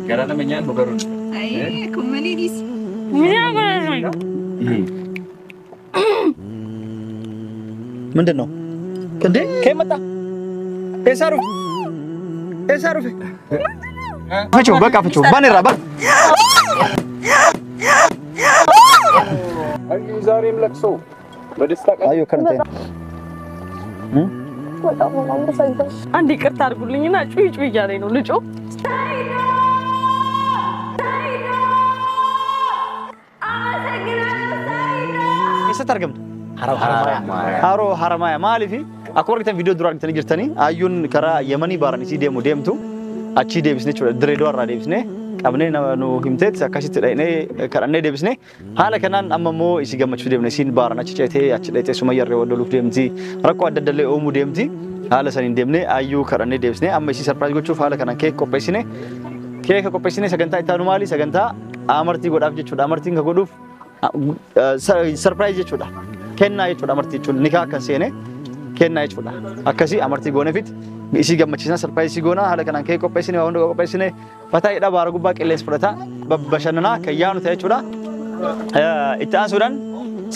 Karena menyan bukan. Ay, kumanis. Mending no. Kende? Kayak mata. Esaru. Facu. Banera bak. Ayo zarim lakso. Berdistak. Ayo kan teh. Andi kerta argulnya nak cuy jari nu lucu. Isa targam. Haramaya maali fi aku wargitan video duraan kita jirtani ayun kara Yemani baran isi demo demtu achi debisne chura Dreador ra debisne qabne nu himtet akasit dhaine karanne debisne hala kanan ammo isi gamachu debne sin baran achi chete achi dhaite sumayyarre wodoluf demti rakko addadalle omu demti hala sanin demne ayu karanne debisne amma isi surprise gochuf hala kanan cake kopesine saganta itanu mali saganta amarti godaf jechuudha amartin ka goduf surprise jechuudha kenna jechuudha amartii jechuun nikaa kan seene kenna jechuudha akkasi amartii goone fit isi gammachiisna surprise goona hala kanaan kee qopheessine waan hunda qopheessine fataa idha baara gubbaa qilleens fudhata bashannana kayyaanu ta'e jechuudha itti aansuudhaan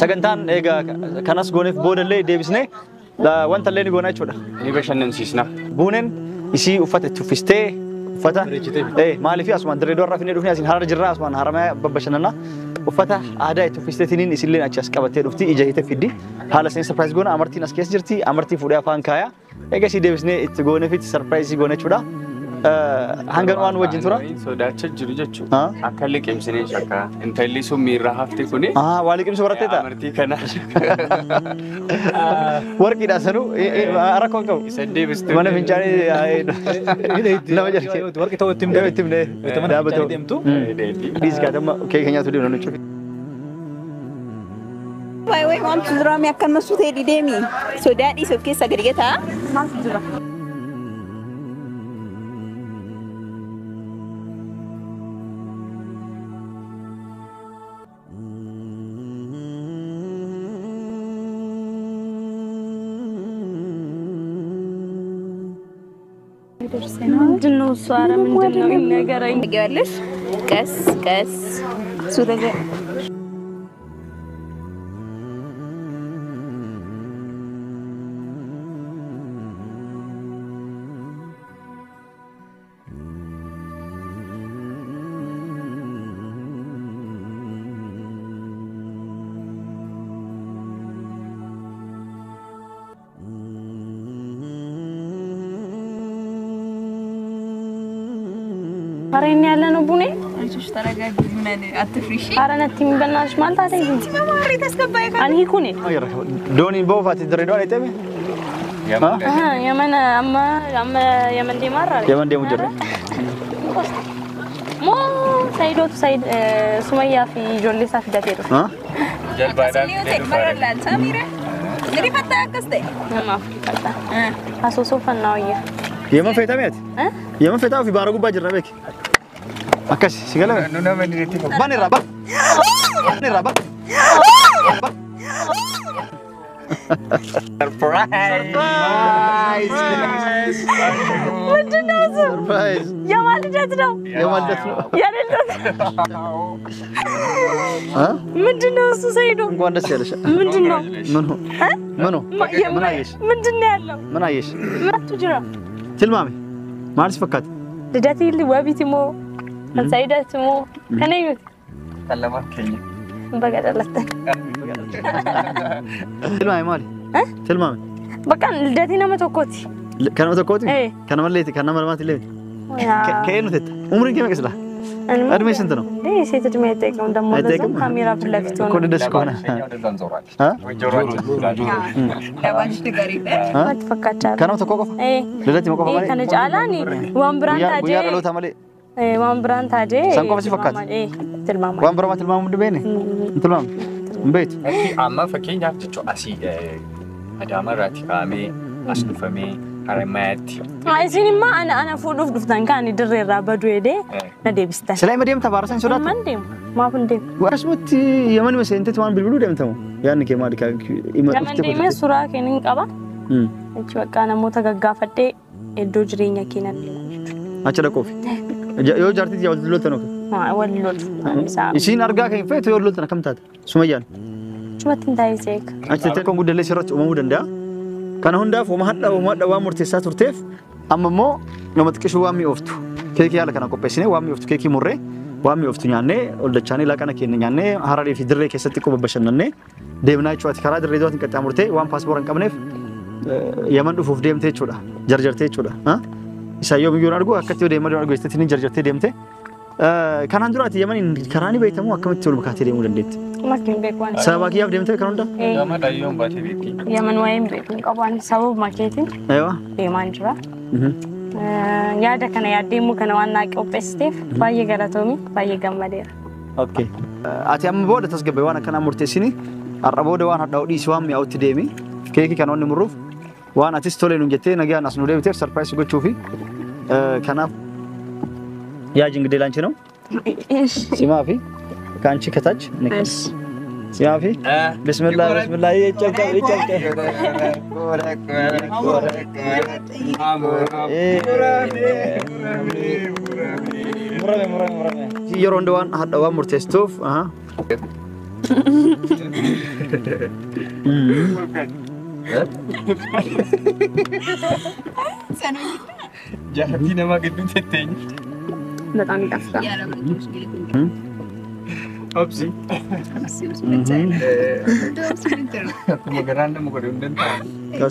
sagantaan eega kanas gooneef boodallee deebisne wanta illee ni goona jechuudha Ini bashannansiisna. buuneen isii uffata itti uffistee uffata maaliif asumaan Dreador irraa finee dhufnee asiin Harar jirra asumaan Haramaya bashannana uffata aadaa itti uffistee isilleen achi as qabattee dhufti ija hite fiddi haala seen surprise goona amartiin as keessa jirti amartii fuudhee afaan kaaya egaa si deebisnee itti goone fit surprise goone jechuudha hangan waan wajjin tura Sodaachaa jiru jechuudha. Akka liqimsinee shakka. Intalli sun miirraa hafte kuni. waa liqimsi baratteeta Amartii kana. warqiidha sanu rakkoon qabu Isa deebiste. mana fincaanii nama jarke warqi ta'u ittiin timne dhaabatoo deemtu. dhiis gaadama kee keenyaatu deemna nuti Way mamtu drama akan masuk tadi demi. So that is okay sagregeta. ምንድነው እሱ? ኧረ ምንድነው ይነገረኝ። Tagiwalis. Kas. Sudah ge. ኧረ እኔ ያለ ነው ቡኔ Ayush taragag ምን አትፍሪሽ ኧረ ነቲም በእናትሽ ማለት አይደለም ማሪ ተስከባይ አን ሂኩኔ ዶኒ ቦፋት Dreador አይተም የመን የመን ዲማራ የመን ደሙ ጀረ ሞ ሳይዶቱ ሳይድ ሱመያ ፊ ጆሌሳ ፊዳት ሄዱ Jalbaadhaan. ተግበረላል ሳሚራ እንግዲህ ፈታ ያከስተ ማፍታ አሶሶ ፈናውየ የመን ፈታሚያት የመን ፈታው ፊ ባራ ጉባ ጅራ በክ አካሽ ሲገለ Nuna maniriti. banera bak surprise የማልደት ነው የማልደት ነው ያለለት ምንድነው እሱ ሰይዶ እንኳን ደስ ያለሽ ምንድነው ምን አየሽ ምንድነው ያለው ምን አየሽ መጡ ጅራ ትልማሚ ማርስ ፈካት ልደት ይል ወቢቲሞ ሰይደትሞ ከነዩት Kalama keenya. በገደለተ ትልማሚ ማሊ ትልማሚ በቃ ልደቴ ነው መተኮቲ ከነመ ተኮቲ እይ ከነመ ለይቲ ከነመ ለማት ለይቲ ከየኑ ተታ ኡምሪ ከመ ከስላ እድሜ ስንት ነው ሴት እድሜ አይጠይቅም ደግሞ ለዛም ካሜራ ፊት ለፊት ሆነ እኮ ደስ ከሆነ ለባሽ ትገሪበ አትፈካቻ ከነመ ተኮቆፈ ልደት መቆፈ ማለት ከነጫላኒ ዋንብራን ታጄ ጉያ ለሎታ ማለት ዋንብራን ታጄ ሰንቆፈ ሲፈካት ትልማማ ዋንብራማ ትልማሙ ድበኔ እንትልማም እንቤት Amma fakkeenyaaf jechuun asii Adaamaarraati kaa'amee as dhufamee Haramayaatti. አይሲኒማ አና ፉዱፍ ዱፍታን ካኒ ድሬራ በዱዌዴ ነዴብስታ ስላይ መደም ተባረሰን ሶዳት መንዴም ማፍንዴም ወራስሙት የማን መሰንተት ማን ብልብሉ ደምተው ያን ከማዲካ መንዴም ሱራ ከኒን ቀባ እቺ በቃ ነሞ ተገጋፈዴ ኤዶ ጅሬኛ ኬነን አቸለ ኮፊ يو جارتي يا ولدت نوك ولد يسين أرجع كيف فيت يو ولدت كم تات سميان شو ما تنتهي زيك أنت تكون قد ليش رت وما مودن ده كان هوندا وما حدا وما دوام مرتسات ورتف أما مو لما تكشوا وامي أفتو كيكي على كنا كوبسينه وامي أفتو كيكي مرة وامي أفتو يعني ولا تشاني لا كنا كين يعني هارالي في درة كيستي كوب بشننه ديمنا شو أتكرر درة دوت كتير مرتة وام باسبورن كمنف يمن دفوف ديم تي شولا جرجر تي شولا ها سايوم يقول أرجو أكتر ديم أرجو يستثني جرجر تي ديم تي كان عندنا يمن كراني بيتمو أكمل تقول بكاتي ديم ولندت ما كين بيكون سباقي أف ديم تي كروندا يوم دا يوم باتي بيتي يمن وين بيكون كمان سبب ما كيتين أيوة ديمان جرا يا ده كنا يا ديمو كنا وانا كوبستيف باي غلطومي باي غمدير أوكي أتي أم بود تسجب وانا كنا مرتسيني الربود وانا داودي سوام يا أوت ديمي كيكي كانوا نمروف وانا تستولي نجتين نجا ناس نودي بتير سربرايز يقول شوفي كنا يا جنگ دي لانشنو سما في كان شي كتاج نكس سما في بسم الله بسم الله يچلك مرمي يروند وان هدوا مرتستوف جاهدين ما قد تتين بتاعم كفتا أبسي مقرنا مقرن دنتا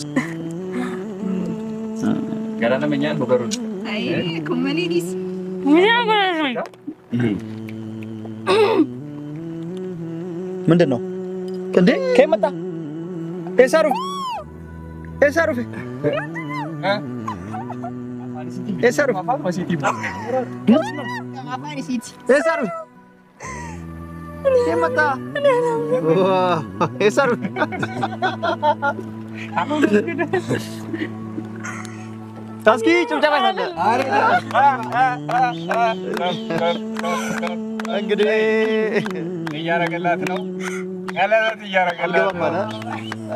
قرنا منيان مقرن أي كمني ديس ምንድነው እንዴ ከመጣ ኤሳሩ ኤሳሩ ኤሳሩ ኤሳሩ ከመጣ ኤሳሩ ታስኪ ጭብጨባ አለ እንግዲህ እያረገላት ነው ቀለበት እያረገላት ነው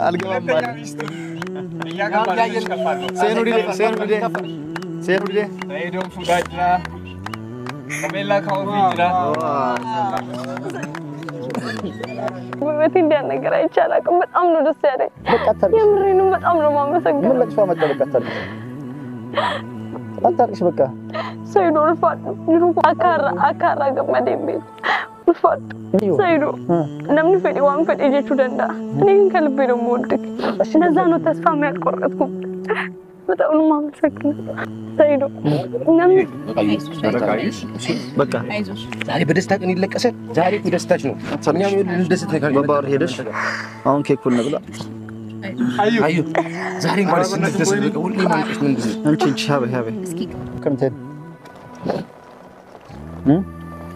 አልገባም ማለት ሴኑዲ ሄዶም ፉዳጅራ ከሜላ ካውፊጅራ ውበት እንዲያ ነገር አይቻላልም በጣም ነው ደስ ያለኝ የምሬን ነው በጣም ነው ማመሰግነው ምን ለቅሶ መጣ በቃ አታርቅሽ በቃ ሰይዶ ልፋት ነው አካራ ገመዴ ቤት ልፋት ሰይዶ ለምን ፈዲ ዋን ፈዲ ጀቹ ደንዳ እኔ ግን ከልቤ ነው የምወድቅ ለዛ ነው ተስፋ የሚያቆርጥኩ በጣም ነው ማመሰግነው ሰይዶ ለምን በቃ ዛሬ በደስታ ቀን ይለቀሰ ዛሬ ደስታች ነው ሰኛም እንደሰት ነገር ባባር ሄደሽ አሁን ኬኩን ነብላ አዩ ዛሬ እንኳን እንደሰት ነው ሁሉ ማንቀስ ምን አንቺ ሀበ ከምተን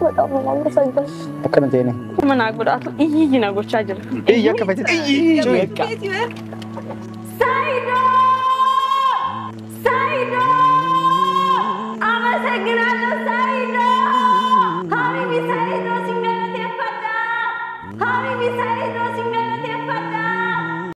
በጣም ነው ማመሰግነው አከነቴ ነኝ ምን አጉዳቱ ይይ ነገሮች አጀር እያከፈት ጩይካ ሳይዶ አመሰግናለሁ